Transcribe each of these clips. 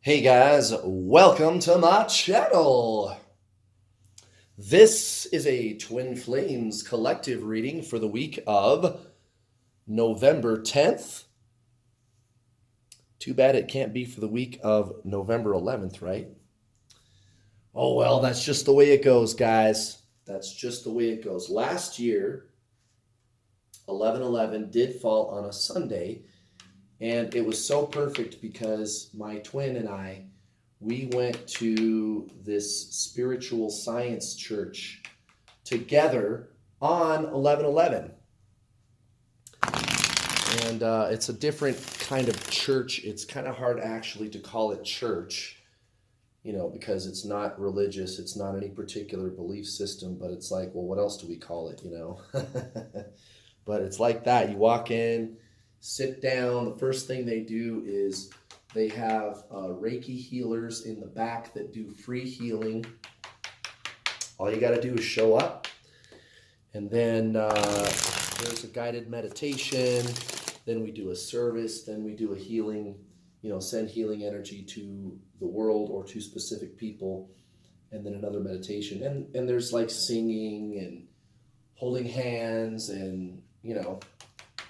Hey guys, welcome to my channel. This is a Twin Flames collective reading for the week of November 10th. Too bad it can't be for the week of November 11th, right? Oh well, that's just the way it goes, guys. That's just the way it goes. Last year, 11/11 did fall on a Sunday, and it was so perfect because my twin and I, we went to this spiritual science church together on 11/11. And it's a different kind of church. It's kind of hard actually to call it church, because it's not religious. It's not any particular belief system, but it's like, well, what else do we call it? But it's like that. You walk in, sit down. The first thing they do is they have Reiki healers in the back that do free healing. All you got to do is show up. And then there's a guided meditation. Then we do a service. Then we do a healing, send healing energy to the world or to specific people. And then another meditation. And there's like singing and holding hands and,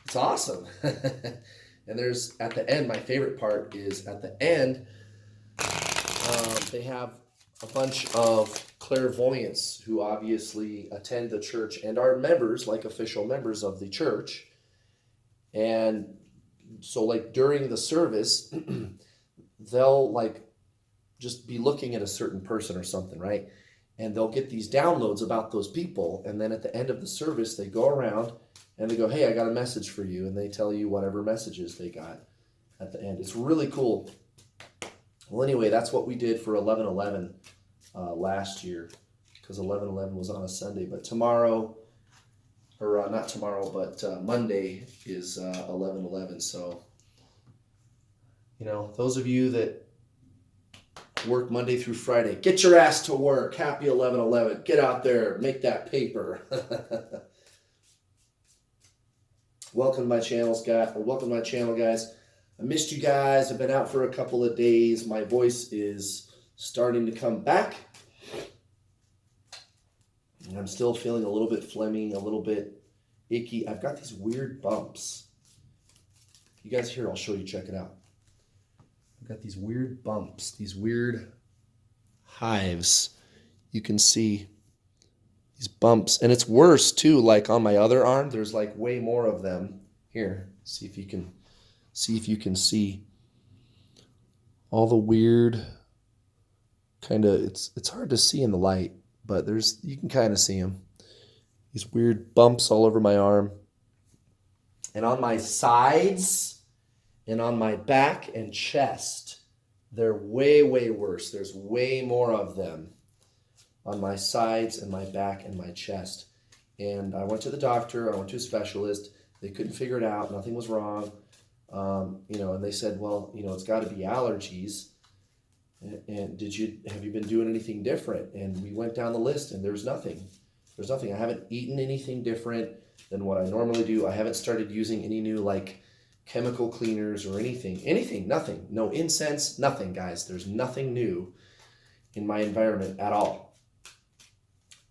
it's awesome. And there's, at the end, my favorite part is at the end, they have a bunch of clairvoyants who obviously attend the church and are members, like official members of the church. And so like during the service, they'll like just be looking at a certain person or something, right? And they'll get these downloads about those people. And then at the end of the service, they go around and they go, hey, I got a message for you. And they tell you whatever messages they got at the end. It's really cool. Well, anyway, that's what we did for 11/11 last year, because 11/11 was on a Sunday. But tomorrow, or not tomorrow, but Monday is 11/11. So, those of you that work Monday through Friday, get your ass to work. Happy 11/11. Get out there, make that paper. Welcome to my channel, guys. I missed you guys. I've been out for a couple of days. My voice is starting to come back. And I'm still feeling a little bit phlegmy, a little bit icky. I've got these weird bumps. You guys here, I'll show you. Check it out. I've got these weird bumps, these weird hives. You can see these bumps. And it's worse too, like on my other arm. There's like way more of them. Here, see if you can see all the weird kind of, it's hard to see in the light, but you can kind of see them. These weird bumps all over my arm and on my sides and on my back and chest. They're way, way worse. There's way more of them on my sides and my back and my chest. And I went to the doctor. I went to a specialist. They couldn't figure it out. Nothing was wrong. And they said, well, it's got to be allergies. And have you been doing anything different? And we went down the list, and there's nothing. There's nothing. I haven't eaten anything different than what I normally do. I haven't started using any new like chemical cleaners or anything. Nothing. No incense, nothing, guys. There's nothing new in my environment at all.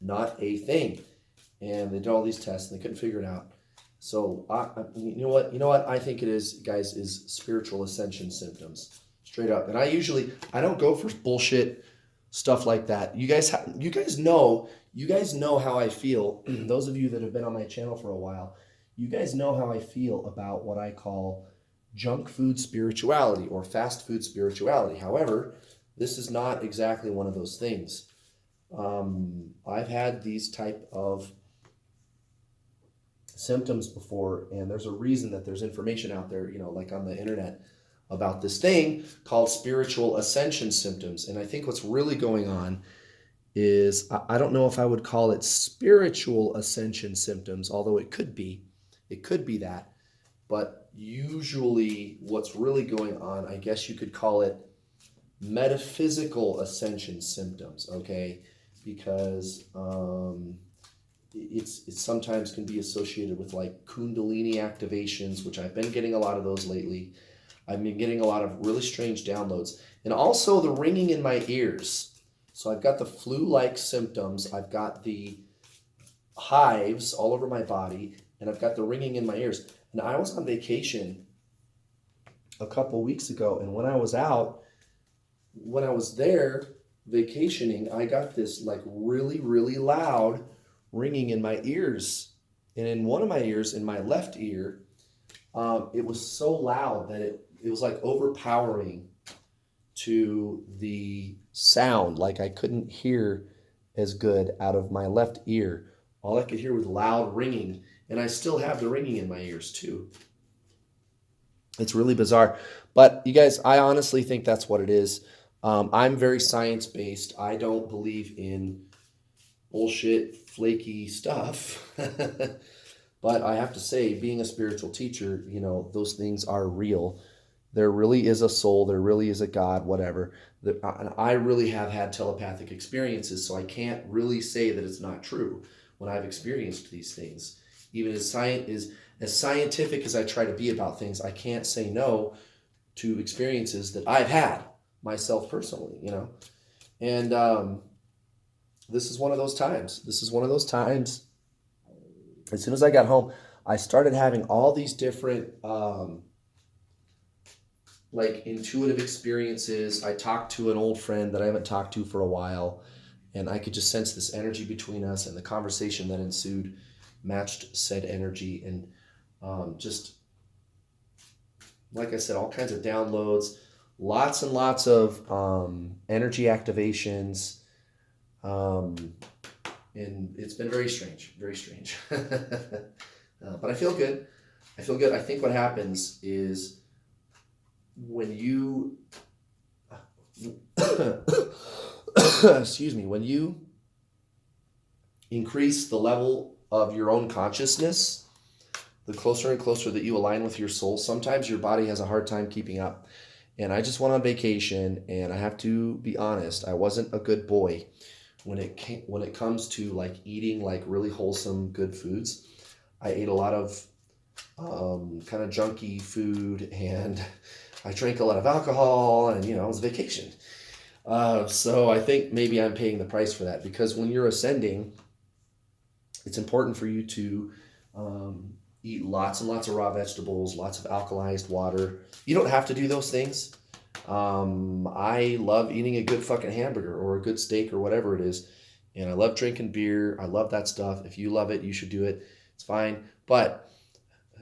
Not a thing. And they did all these tests, and they couldn't figure it out. So, you know what I think it is, guys, is spiritual ascension symptoms, straight up. And I don't go for bullshit stuff like that. You guys know how I feel. Those of you that have been on my channel for a while, you guys know how I feel about what I call junk food spirituality or fast food spirituality. However, this is not exactly one of those things. I've had these type of symptoms before, and there's a reason that there's information out there, like on the internet about this thing called spiritual ascension symptoms. And I think what's really going on is, I don't know if I would call it spiritual ascension symptoms, although it could be that. But usually what's really going on, I guess you could call it metaphysical ascension symptoms, okay? Because it sometimes can be associated with like Kundalini activations, which I've been getting a lot of those lately. I've been getting a lot of really strange downloads. And also the ringing in my ears. So I've got the flu-like symptoms. I've got the hives all over my body, and I've got the ringing in my ears. And I was on vacation a couple weeks ago, and when I was there vacationing, I got this like really, really loud ringing in my ears. And in one of my ears, in my left ear, it was so loud that it was like overpowering to the sound. Like I couldn't hear as good out of my left ear. All I could hear was loud ringing, and I still have the ringing in my ears too. It's really bizarre. But you guys, I honestly think that's what it is. I'm very science-based. I don't believe in bullshit, flaky stuff. But I have to say, being a spiritual teacher, you know, those things are real. There really is a soul. There really is a God, whatever. And I really have had telepathic experiences, so I can't really say that it's not true when I've experienced these things. Even as scientific as I try to be about things, I can't say no to experiences that I've had myself personally, you know. And this is one of those times. This is one of those times. As soon as I got home, I started having all these different like intuitive experiences. I talked to an old friend that I haven't talked to for a while, and I could just sense this energy between us, and the conversation that ensued matched said energy. And just like I said, all kinds of downloads, lots and lots of energy activations, and it's been very strange, very strange. But I feel good. I feel good. I think what happens is when you excuse me, when you increase the level of your own consciousness, the closer and closer that you align with your soul, sometimes your body has a hard time keeping up. And I just went on vacation, and I have to be honest, I wasn't a good boy when it comes to like eating like really wholesome, good foods. I ate a lot of kind of junky food, and I drank a lot of alcohol, and, you know, it was a vacation. So I think maybe I'm paying the price for that, because when you're ascending, it's important for you to eat lots and lots of raw vegetables, lots of alkalized water. You don't have to do those things. I love eating a good fucking hamburger or a good steak or whatever it is. And I love drinking beer. I love that stuff. If you love it, you should do it. It's fine. But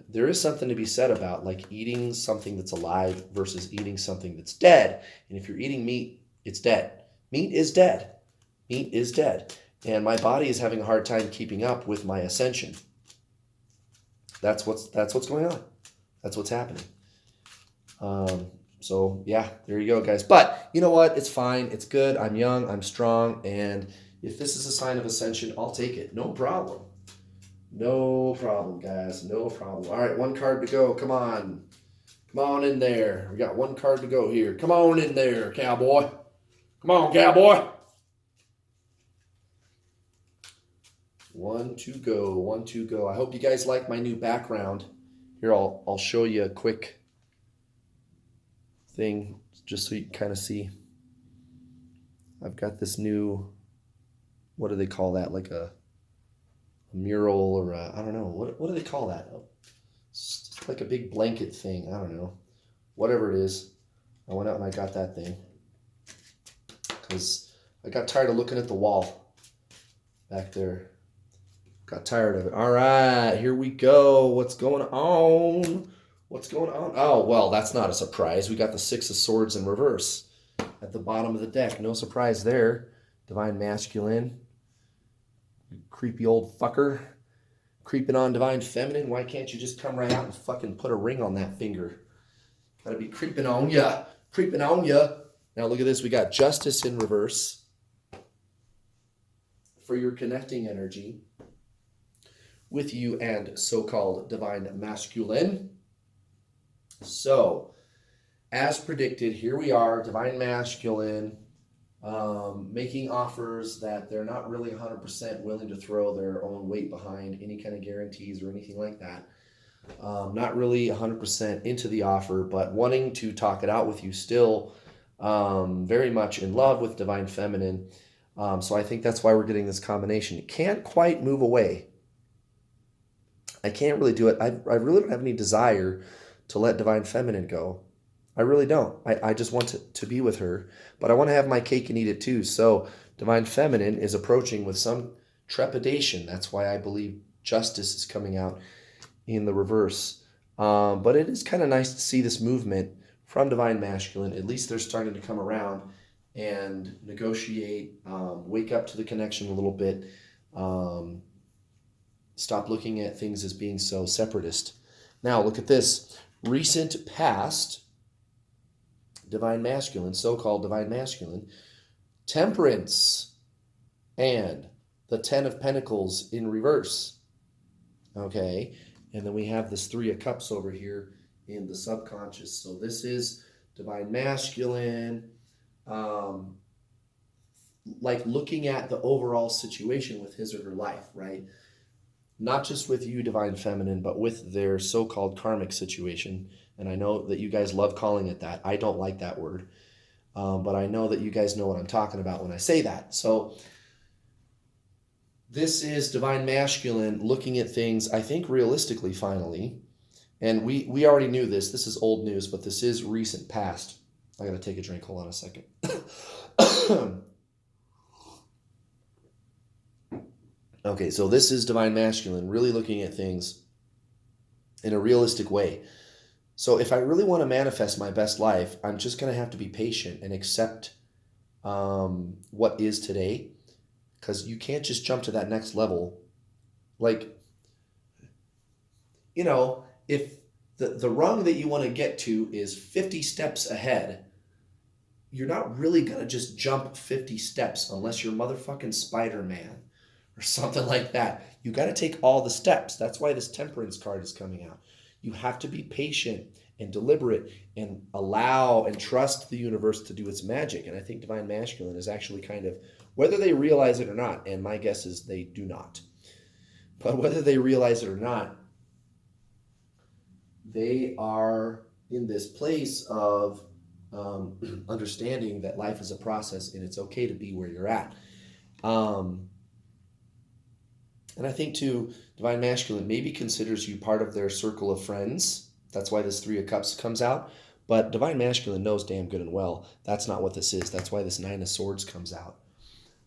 there is something to be said about like eating something that's alive versus eating something that's dead. And if you're eating meat, it's dead. Meat is dead. Meat is dead. And my body is having a hard time keeping up with my ascension. That's what's going on. That's what's happening. So yeah, there you go, guys. But you know what? It's fine. It's good. I'm young. I'm strong. And if this is a sign of ascension, I'll take it. No problem. No problem, guys. No problem. All right, one card to go. Come on. Come on in there. We got one card to go here. Come on in there, cowboy. Come on, cowboy. One to go. One to go. I hope you guys like my new background. Here, I'll show you a quick thing just so you can kind of see. I've got this new, what do they call that? Like a mural, or I don't know. What do they call that? It's like a big blanket thing. I don't know. Whatever it is. I went out and I got that thing because I got tired of looking at the wall back there. Got tired of it. All right, here we go. What's going on? What's going on? Oh, well, that's not a surprise. We got the Six of Swords in reverse at the bottom of the deck. No surprise there. Divine Masculine. Creepy old fucker. Creeping on Divine Feminine. Why can't you just come right out and fucking put a ring on that finger? Gotta be creeping on ya. Creeping on ya. Now look at this. We got Justice in reverse for your connecting energy with you and so-called Divine Masculine. So, as predicted, here we are, Divine Masculine, making offers that they're not really 100% willing to throw their own weight behind, any kind of guarantees or anything like that. Not really 100% into the offer, but wanting to talk it out with you still. Very much in love with Divine Feminine. So I think that's why we're getting this combination. It can't quite move away. I can't really do it. I really don't have any desire to let Divine Feminine go. I really don't. I just want to be with her, but I want to have my cake and eat it too. So Divine Feminine is approaching with some trepidation. That's why I believe Justice is coming out in the reverse. But it is kind of nice to see this movement from Divine Masculine. At least they're starting to come around and negotiate, wake up to the connection a little bit, stop looking at things as being so separatist. Now, look at this. Recent past, Divine Masculine, so-called Divine Masculine, Temperance, and the Ten of Pentacles in reverse. Okay, and then we have this Three of Cups over here in the subconscious. So this is Divine Masculine, like looking at the overall situation with his or her life, right? Not just with you, Divine Feminine, but with their so-called karmic situation. And I know that you guys love calling it that. I don't like that word. But I know that you guys know what I'm talking about when I say that. So this is Divine Masculine looking at things, I think, realistically, finally. And we already knew this. This is old news, but this is recent past. I got to take a drink. Hold on a second. Okay, so this is Divine Masculine really looking at things in a realistic way. So if I really want to manifest my best life, I'm just going to have to be patient and accept what is today, because you can't just jump to that next level. Like, you know, if the rung that you want to get to is 50 steps ahead, you're not really going to just jump 50 steps unless you're motherfucking Spider-Man or something like that. You got to take all the steps. That's why this Temperance card is coming out. You have to be patient and deliberate and allow and trust the universe to do its magic. And I think Divine Masculine is actually kind of, whether they realize it or not, and my guess is they do not, but whether they realize it or not, they are in this place of understanding that life is a process and it's okay to be where you're at. And I think, too, Divine Masculine maybe considers you part of their circle of friends. That's why this Three of Cups comes out. But Divine Masculine knows damn good and well that's not what this is. That's why this Nine of Swords comes out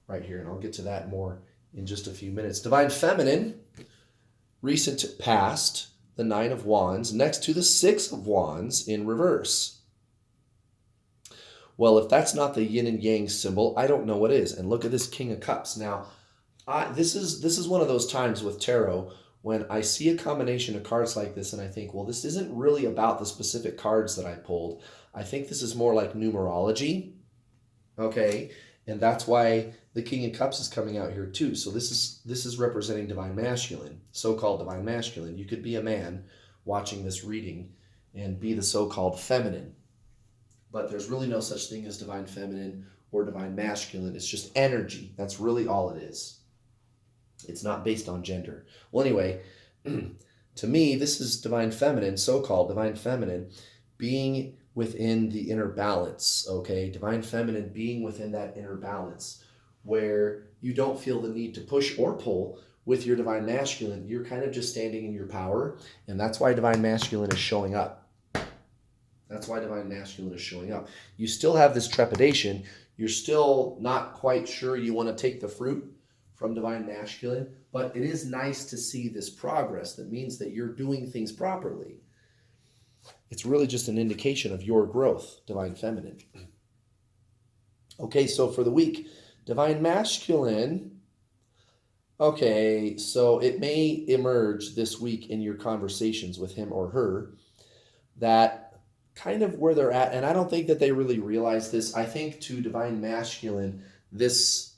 right here. And I'll get to that more in just a few minutes. Divine Feminine, recent past, the Nine of Wands, next to the Six of Wands in reverse. Well, if that's not the yin and yang symbol, I don't know what is. And look at this King of Cups. Now, this is one of those times with tarot when I see a combination of cards like this and I think, well, this isn't really about the specific cards that I pulled. I think this is more like numerology, okay? And that's why the King of Cups is coming out here too. So this is representing Divine Masculine, so-called Divine Masculine. You could be a man watching this reading and be the so-called feminine. But there's really no such thing as Divine Feminine or Divine Masculine. It's just energy. That's really all it is. It's not based on gender. Well, anyway, to me, this is Divine Feminine, so-called Divine Feminine, being within the inner balance, okay? Divine Feminine being within that inner balance where you don't feel the need to push or pull with your Divine Masculine. You're kind of just standing in your power, and that's why Divine Masculine is showing up. That's why Divine Masculine is showing up. You still have this trepidation. You're still not quite sure you want to take the fruit from Divine Masculine, but it is nice to see this progress. That means that you're doing things properly. It's really just an indication of your growth, Divine Feminine. Okay, so for the week, Divine Masculine. Okay, so it may emerge this week in your conversations with him or her that kind of where they're at, and I don't think that they really realize this. I think to Divine Masculine, this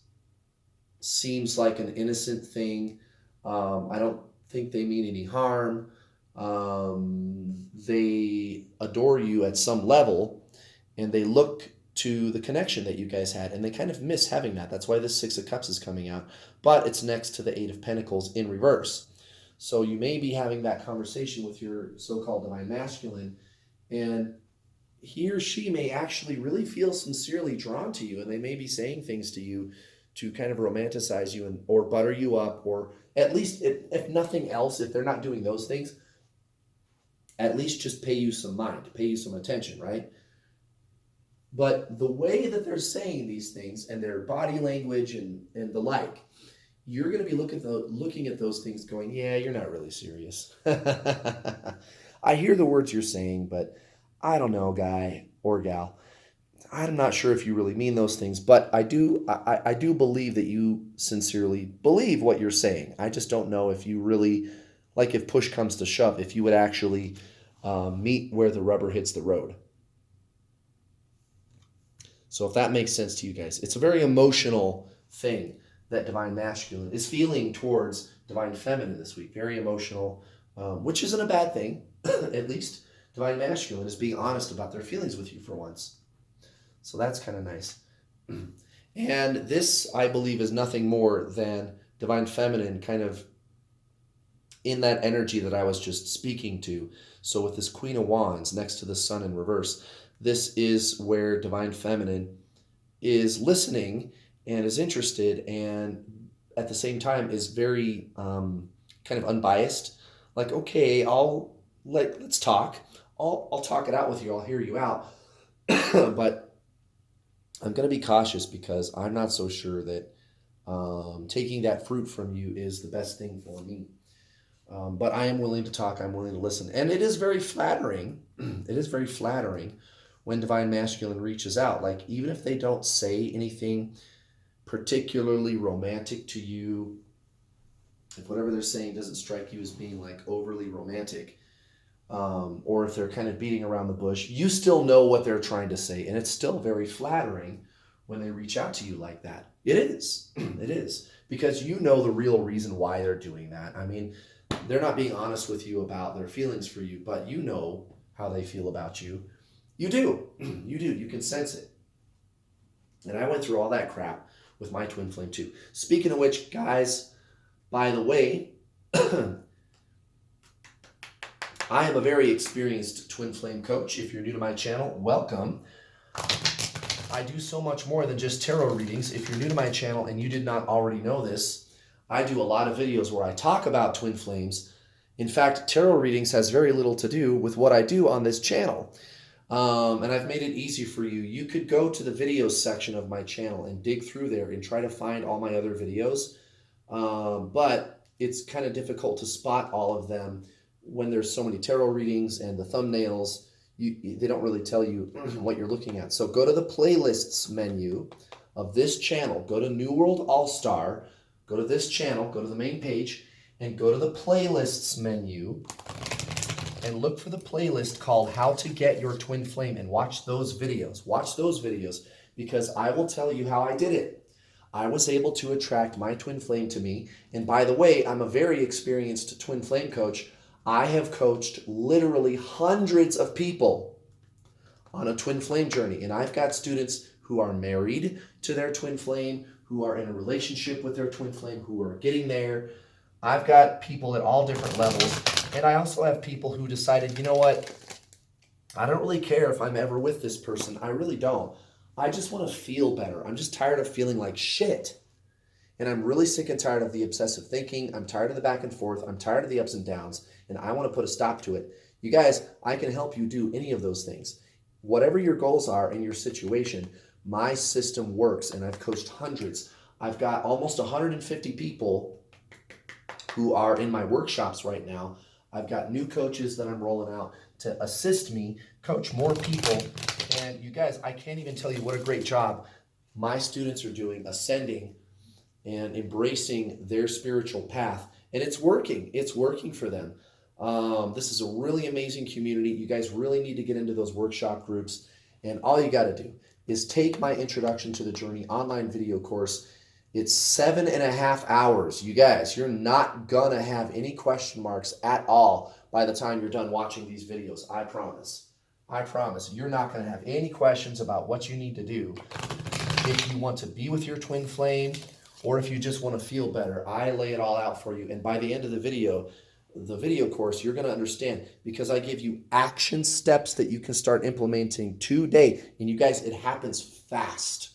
seems like an innocent thing. I don't think they mean any harm. They adore you at some level, and they look to the connection that you guys had, and they kind of miss having that. That's why this Six of Cups is coming out, but it's next to the Eight of Pentacles in reverse. So you may be having that conversation with your so-called divine masculine, and he or she may actually really feel sincerely drawn to you, and they may be saying things to you to kind of romanticize you and or butter you up, or at least if nothing else, if they're not doing those things, at least just pay you some mind, pay you some attention, right? But the way that they're saying these things and their body language and the like, you're going to be looking at those things going, yeah, you're not really serious. I hear the words you're saying, but I don't know, guy or gal. I'm not sure if you really mean those things, but I do believe that you sincerely believe what you're saying. I just don't know if you really, like if push comes to shove, if you would actually meet where the rubber hits the road. So if that makes sense to you guys, it's a very emotional thing that divine masculine is feeling towards divine feminine this week. Very emotional, which isn't a bad thing. At least divine masculine is being honest about their feelings with you for once. So that's kind of nice. And this, I believe, is nothing more than divine feminine kind of in that energy that I was just speaking to. So with this Queen of Wands next to the Sun in reverse, this is where divine feminine is listening and is interested, and at the same time is very kind of unbiased. Like, okay, let's talk. I'll talk it out with you. I'll hear you out. But I'm going to be cautious because I'm not so sure that taking that fruit from you is the best thing for me. But I am willing to talk. I'm willing to listen. And it is very flattering. It is very flattering when divine masculine reaches out. Like, even if they don't say anything particularly romantic to you, if whatever they're saying doesn't strike you as being like overly romantic, or if they're kind of beating around the bush, you still know what they're trying to say. And it's still very flattering when they reach out to you like that. It is. It is. Because you know the real reason why they're doing that. I mean, they're not being honest with you about their feelings for you, but you know how they feel about you. You do. You do. You can sense it. And I went through all that crap with my twin flame too. Speaking of which, guys, by the way, I am a very experienced twin flame coach. If you're new to my channel, welcome. I do so much more than just tarot readings. If you're new to my channel and you did not already know this, I do a lot of videos where I talk about twin flames. In fact, tarot readings has very little to do with what I do on this channel. And I've made it easy for you. You could go to the videos section of my channel and dig through there and try to find all my other videos. But it's kind of difficult to spot all of them when there's so many tarot readings and the thumbnails. They don't really tell you what you're looking at. So go to the playlists menu of this channel. Go to New World All-Star. Go to this channel. Go to the main page and go to the playlists menu and look for the playlist called How to Get Your Twin Flame, and watch those videos. Watch those videos, because I will tell you how I did it. I was able to attract my twin flame to me. And by the way, I'm a very experienced twin flame coach. I have coached literally hundreds of people on a twin flame journey. And I've got students who are married to their twin flame, who are in a relationship with their twin flame, who are getting there. I've got people at all different levels. And I also have people who decided, you know what? I don't really care if I'm ever with this person. I really don't. I just want to feel better. I'm just tired of feeling like shit. And I'm really sick and tired of the obsessive thinking. I'm tired of the back and forth. I'm tired of the ups and downs. And I want to put a stop to it. You guys, I can help you do any of those things. Whatever your goals are in your situation, my system works. And I've coached hundreds. I've got almost 150 people who are in my workshops right now. I've got new coaches that I'm rolling out to assist me coach more people. And you guys, I can't even tell you what a great job my students are doing, ascending and embracing their spiritual path. And it's working. It's working for them. This is a really amazing community. You guys really need to get into those workshop groups. And all you got to do is take my Introduction to the Journey online video course. It's 7.5 hours. You guys, you're not going to have any question marks at all by the time you're done watching these videos. I promise. I promise. You're not going to have any questions about what you need to do if you want to be with your twin flame or if you just want to feel better. I lay it all out for you. And by the end of the video, the video course, you're going to understand, because I give you action steps that you can start implementing today. And you guys, it happens fast.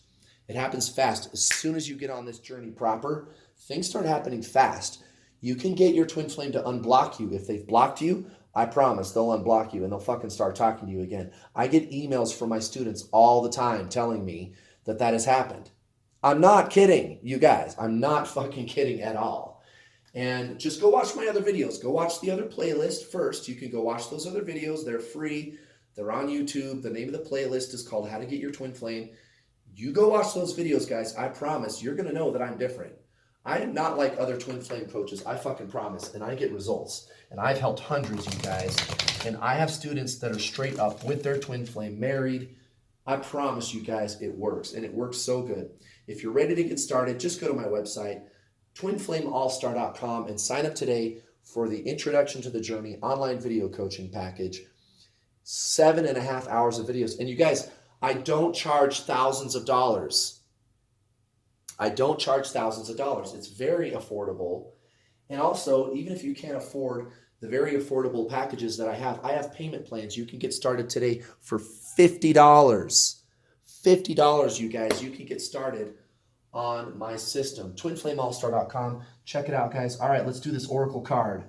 It happens fast. As soon as you get on this journey proper, things start happening fast. You can get your twin flame to unblock you. If they've blocked you, I promise they'll unblock you and they'll fucking start talking to you again. I get emails from my students all the time telling me that that has happened. I'm not kidding, you guys. I'm not fucking kidding at all. And just go watch my other videos. Go watch the other playlist first. You can go watch those other videos. They're free. They're on YouTube. The name of the playlist is called How to Get Your Twin Flame. You go watch those videos, guys. I promise you're going to know that I'm different. I am not like other twin flame coaches. I fucking promise. And I get results. And I've helped hundreds, you guys. And I have students that are straight up with their twin flame married. I promise you guys it works. And it works so good. If you're ready to get started, just go to my website, twinflameallstar.com, and sign up today for the Introduction to the Journey online video coaching package. 7.5 hours of videos. And you guys, I don't charge thousands of dollars. I don't charge thousands of dollars. It's very affordable. And also, even if you can't afford the very affordable packages that I have payment plans. You can get started today for $50. $50, you guys. You can get started on my system. twinflameallstar.com. Check it out, guys. All right, let's do this oracle card.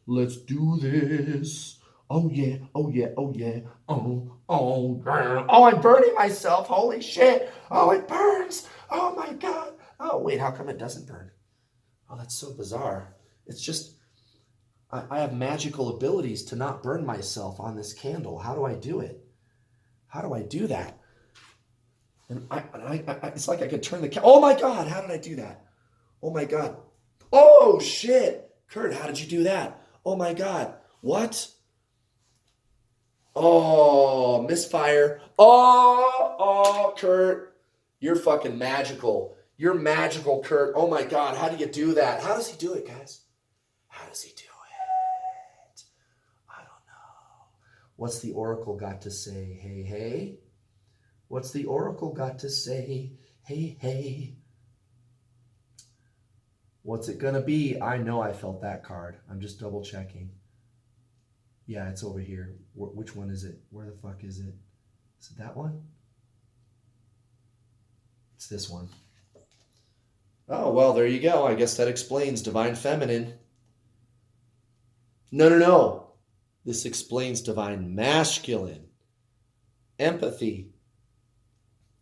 Let's do this. Oh, yeah. Oh, yeah. Oh, yeah. Oh, I'm burning myself. Holy shit. Oh, it burns. Oh, my God. Oh, wait, how come it doesn't burn? Oh, that's so bizarre. It's just, I have magical abilities to not burn myself on this candle. How do I do it? How do I do that? And it's like I could turn the oh my God, how did I do that? Oh my God. Oh shit. Kurt, how did you do that? Oh my God. What? Oh, misfire. Oh, Kurt. You're fucking magical. You're magical, Kurt. Oh my God, how do you do that? How does he do it, guys? How does he do it? I don't know. What's the oracle got to say? Hey, hey. What's the oracle got to say? Hey, hey. What's it going to be? I know I felt that card. I'm just double checking. Yeah, it's over here. Which one is it? Where the fuck is it? Is it that one? It's this one. Oh, well, there you go. I guess that explains Divine Feminine. No. This explains Divine Masculine. Empathy.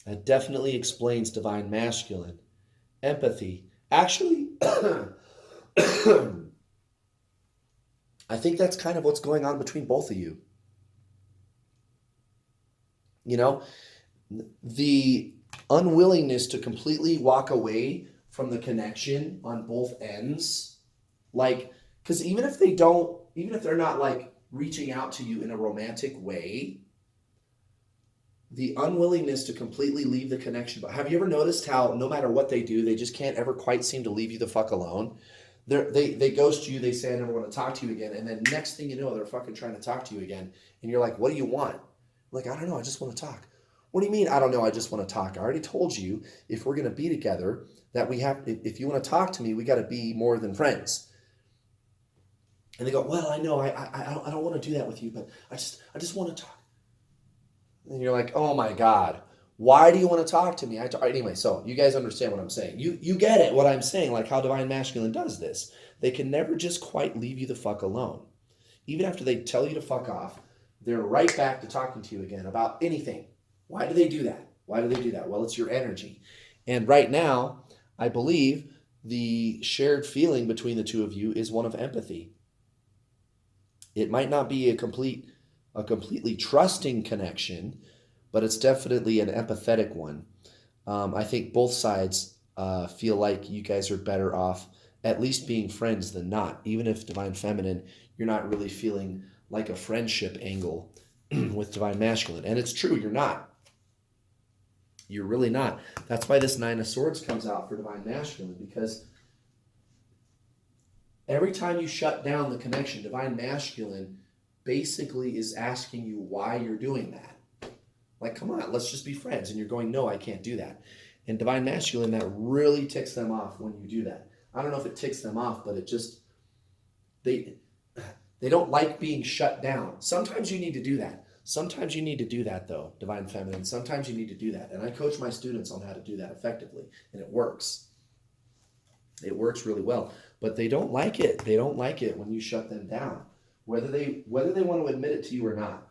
That definitely explains Divine Masculine. Empathy. Actually, I think that's kind of what's going on between both of you. You know, the unwillingness to completely walk away from the connection on both ends. Like, because even if they're not like reaching out to you in a romantic way, the unwillingness to completely leave the connection. But have you ever noticed how no matter what they do, they just can't ever quite seem to leave you the fuck alone? They ghost you. They say, I never want to talk to you again. And then next thing you know, they're fucking trying to talk to you again. And you're like, what do you want? Like, I don't know. I just want to talk. What do you mean? I don't know. I just want to talk. I already told you, if we're going to be together, that we have, if you want to talk to me, we got to be more than friends. And they go, well, I know. I don't want to do that with you, but I just want to talk. And you're like, oh my God, why do you want to talk to me? Anyway, so you guys understand what I'm saying. You get it, what I'm saying, like how Divine Masculine does this. They can never just quite leave you the fuck alone. Even after they tell you to fuck off, they're right back to talking to you again about anything. Why do they do that? Well, it's your energy. And right now, I believe the shared feeling between the two of you is one of empathy. It might not be a completely trusting connection, but it's definitely an empathetic one. I think both sides feel like you guys are better off at least being friends than not. Even if Divine Feminine, you're not really feeling like a friendship angle with Divine Masculine. And it's true, you're not. You're really not. That's why this Nine of Swords comes out for Divine Masculine, because every time you shut down the connection, Divine Masculine basically is asking you why you're doing that. Like, come on, let's just be friends. And you're going, no, I can't do that. And Divine Masculine, that really ticks them off when you do that. I don't know if it ticks them off, but it just, They don't like being shut down. Sometimes you need to do that. Sometimes you need to do that, though, Divine Feminine. Sometimes you need to do that. And I coach my students on how to do that effectively, and it works. It works really well. But they don't like it. They don't like it when you shut them down, whether they want to admit it to you or not.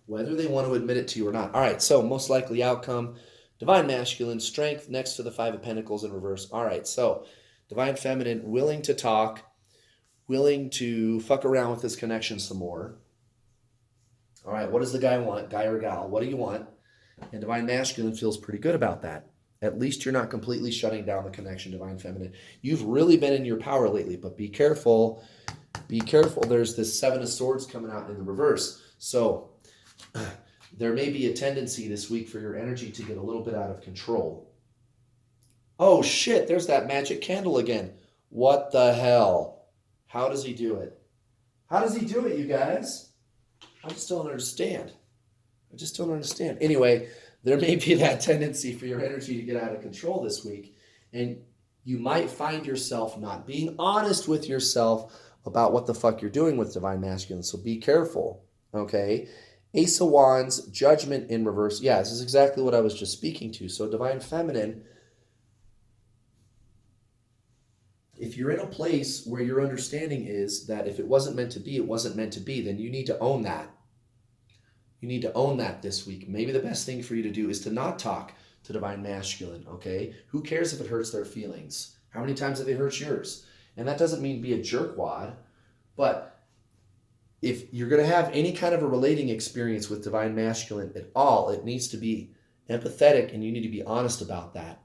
Whether they want to admit it to you or not. All right, so most likely outcome, Divine Masculine, strength next to the Five of Pentacles in reverse. All right, so Divine Feminine, willing to talk, willing to fuck around with this connection some more. All right, what does the guy want, guy or gal? What do you want? And Divine Masculine feels pretty good about that. At least you're not completely shutting down the connection, Divine Feminine. You've really been in your power lately, but be careful. Be careful. There's this Seven of Swords coming out in the reverse. So there may be a tendency this week for your energy to get a little bit out of control. Oh, shit, there's that magic candle again. What the hell? How does he do it? How does he do it, you guys? I just don't understand. I just don't understand. Anyway, there may be that tendency for your energy to get out of control this week, and you might find yourself not being honest with yourself about what the fuck you're doing with Divine Masculine, so be careful, okay? Ace of Wands, Judgment in reverse. Yeah, this is exactly what I was just speaking to. So Divine Feminine, if you're in a place where your understanding is that if it wasn't meant to be, it wasn't meant to be, then you need to own that. You need to own that this week. Maybe the best thing for you to do is to not talk to Divine Masculine, okay? Who cares if it hurts their feelings? How many times have they hurt yours? And that doesn't mean be a jerkwad, but if you're going to have any kind of a relating experience with Divine Masculine at all, it needs to be empathetic, and you need to be honest about that.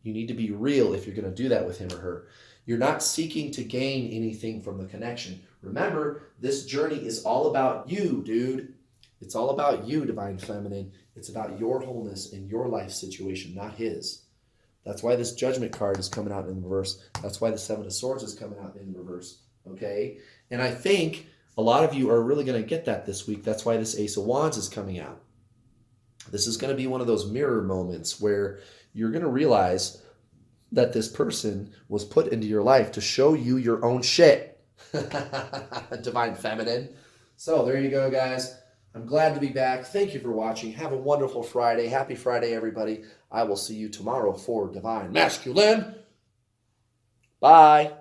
You need to be real if you're going to do that with him or her. You're not seeking to gain anything from the connection. Remember, this journey is all about you, dude. It's all about you, Divine Feminine. It's about your wholeness in your life situation, not his. That's why this Judgment card is coming out in reverse. That's why the Seven of Swords is coming out in reverse, okay? And I think a lot of you are really going to get that this week. That's why this Ace of Wands is coming out. This is going to be one of those mirror moments where you're going to realize that this person was put into your life to show you your own shit. Divine Feminine. So there you go, guys. I'm glad to be back. Thank you for watching. Have a wonderful Friday. Happy Friday, everybody. I will see you tomorrow for Divine Masculine. Bye.